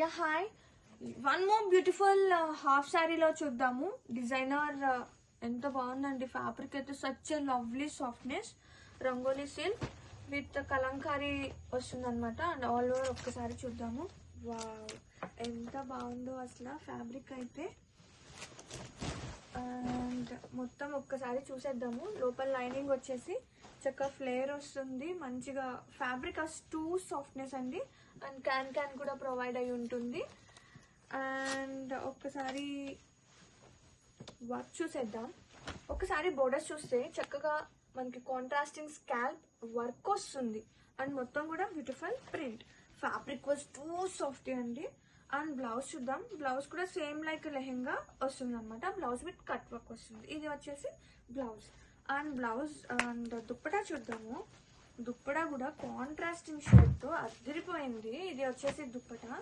Yeah hi, one more beautiful half శారీలో చూద్దాము. Designer ఎంత బాగుందండి. ఫ్యాబ్రిక్ అయితే such a lovely softness, rangoli silk with Kalamkari వస్తుంది అనమాట. అండ్ ఆల్ ఓవర్ ఒక్కసారి చూద్దాము. వావ్, ఎంత బాగుందో అసలు ఫ్యాబ్రిక్ అయితే. అండ్ మొత్తం ఒక్కసారి చూసేద్దాము. లోపల లైనింగ్ వచ్చేసి చక్కగా ఫ్లేర్ వస్తుంది, మంచిగా ఫ్యాబ్రిక్ టూ సాఫ్ట్నెస్ అండి. అండ్ క్యాన్ కూడా ప్రొవైడ్ అయి ఉంటుంది. అండ్ ఒక్కసారి వర్క్ చూసేద్దాం. ఒకసారి బోర్డర్స్ చూస్తే చక్కగా మనకి కాంట్రాస్టింగ్ స్కాల్ప్ వర్క్ వస్తుంది. అండ్ మొత్తం కూడా beautiful print. Fabric was two soft అండి. అండ్ బ్లౌజ్ చూద్దాం. బ్లౌజ్ కూడా సేమ్ లైక్ లెహెంగా వస్తుంది అనమాట. బ్లౌజ్ విత్ కట్ వర్క్ వస్తుంది. ఇది వచ్చేసి blouse. And blouse and dupatta చూద్దాము. దుప్పటా కూడా కాంట్రాస్టింగ్ షేడ్ తో అదిరిపోయింది. ఇది వచ్చేసి దుప్పటా.